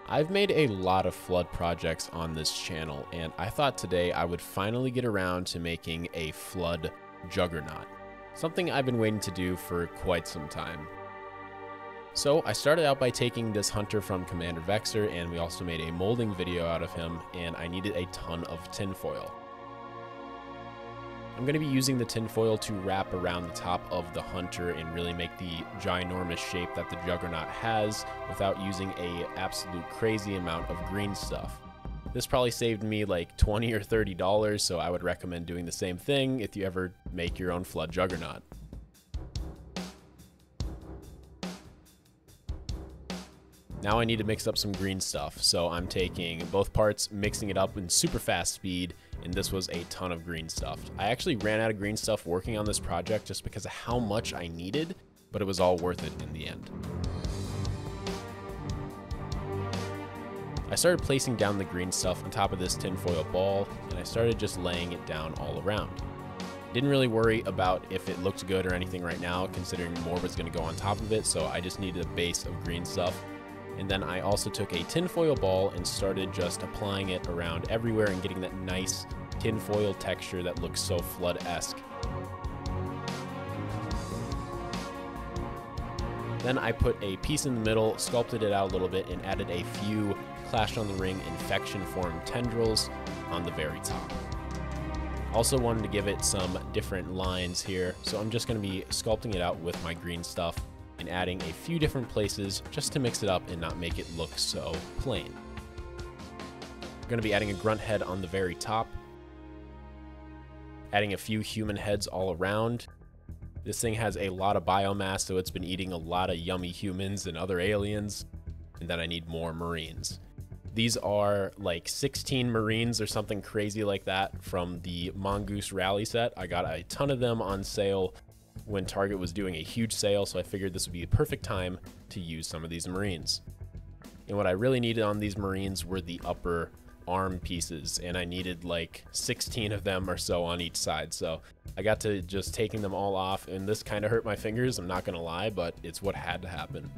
I've made a lot of flood projects on this channel, and I thought today I would finally get around to making a flood juggernaut, something I've been waiting to do for quite some time. So I started out by taking this hunter from Commander Vexer, and we also made a molding video out of him, and I needed a ton of tinfoil. I'm going to be using the tinfoil to wrap around the top of the hunter and really make the ginormous shape that the juggernaut has without using a absolute crazy amount of green stuff. This probably saved me like $20 or $30, so I would recommend doing the same thing if you ever make your own flood juggernaut. Now I need to mix up some green stuff, so I'm taking both parts, mixing it up in super fast speed, and this was a ton of green stuff. I actually ran out of green stuff working on this project just because of how much I needed, but it was all worth it in the end. I started placing down the green stuff on top of this tinfoil ball, and I started just laying it down all around. Didn't really worry about if it looked good or anything right now, considering more was going to go on top of it, so I just needed a base of green stuff. And then I also took a tinfoil ball and started just applying it around everywhere and getting that nice tinfoil texture that looks so flood-esque. Then I put a piece in the middle, sculpted it out a little bit, and added a few Clash on the Ring infection form tendrils on the very top. Also wanted to give it some different lines here, so I'm just going to be sculpting it out with my green stuff and adding a few different places just to mix it up and not make it look so plain. I'm going to be adding a grunt head on the very top, adding a few human heads all around. This thing has a lot of biomass, so it's been eating a lot of yummy humans and other aliens. And then I need more marines. These are like 16 marines or something crazy like that from the Mongoose Rally set. I got a ton of them on sale when Target was doing a huge sale, so I figured this would be a perfect time to use some of these marines. And what I really needed on these marines were the upper arm pieces, and I needed like 16 of them or so on each side, so I got to just taking them all off, and this kind of hurt my fingers, I'm not gonna lie, but it's what had to happen.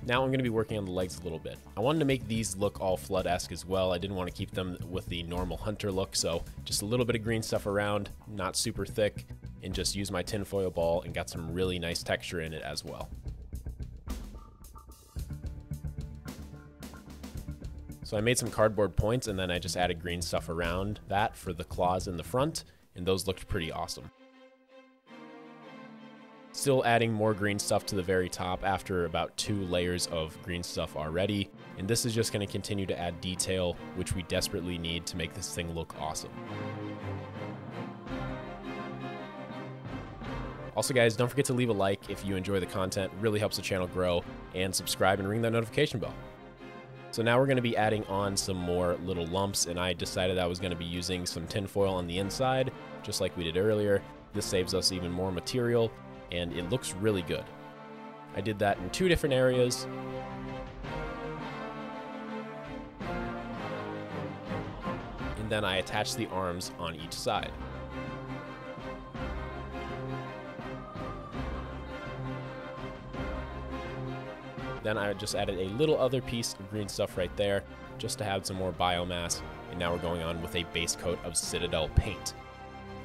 Now I'm going to be working on the legs a little bit. I wanted to make these look all flood-esque as well. I didn't want to keep them with the normal hunter look, so just a little bit of green stuff around, not super thick, and just use my tinfoil ball and got some really nice texture in it as well. So I made some cardboard points, and then I just added green stuff around that for the claws in the front, and those looked pretty awesome. Still adding more green stuff to the very top after about 2 layers of green stuff already, and this is just going to continue to add detail, which we desperately need to make this thing look awesome. Also guys, don't forget to leave a like if you enjoy the content, it really helps the channel grow, and subscribe and ring that notification bell. So now we're going to be adding on some more little lumps, and I decided I was going to be using some tinfoil on the inside, just like we did earlier. This saves us even more material, and it looks really good. I did that in 2 different areas. And then I attached the arms on each side. Then I just added a little other piece of green stuff right there, just to have some more biomass. And now we're going on with a base coat of Citadel paint.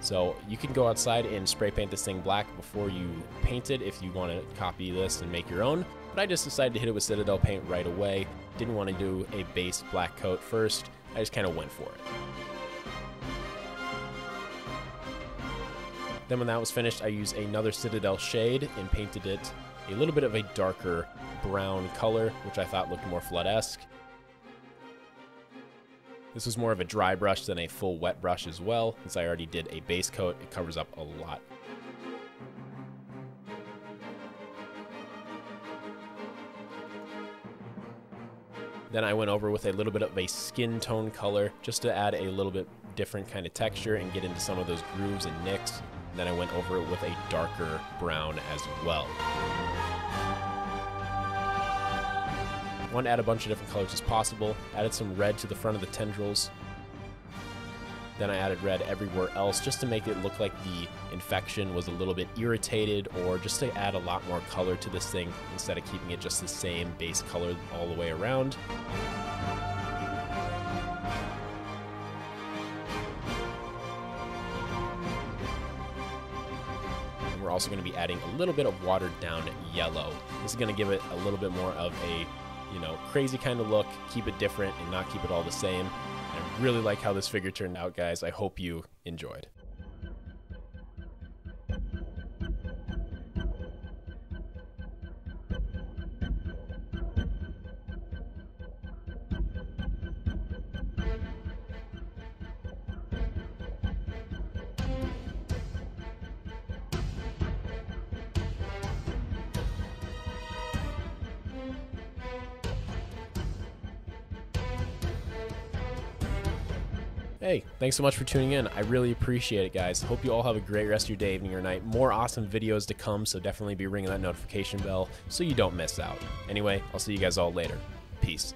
So you can go outside and spray paint this thing black before you paint it if you want to copy this and make your own, but I just decided to hit it with Citadel paint right away. Didn't want to do a base black coat first, I just kind of went for it. Then when that was finished, I used another Citadel shade and painted it a little bit of a darker brown color, which I thought looked more flood-esque. This was more of a dry brush than a full wet brush as well. Since I already did a base coat, it covers up a lot. Then I went over with a little bit of a skin tone color just to add a little bit different kind of texture and get into some of those grooves and nicks. And then I went over it with a darker brown as well. I want to add a bunch of different colors as possible. Added some red to the front of the tendrils. Then I added red everywhere else just to make it look like the infection was a little bit irritated, or just to add a lot more color to this thing instead of keeping it just the same base color all the way around. And we're also going to be adding a little bit of watered down yellow. This is going to give it a little bit more of a, you know, crazy kind of look, keep it different and not keep it all the same. I really like how this figure turned out, guys. I hope you enjoyed. Hey, thanks so much for tuning in. I really appreciate it, guys. Hope you all have a great rest of your day, evening, or night. More awesome videos to come, so definitely be ringing that notification bell so you don't miss out. Anyway, I'll see you guys all later. Peace.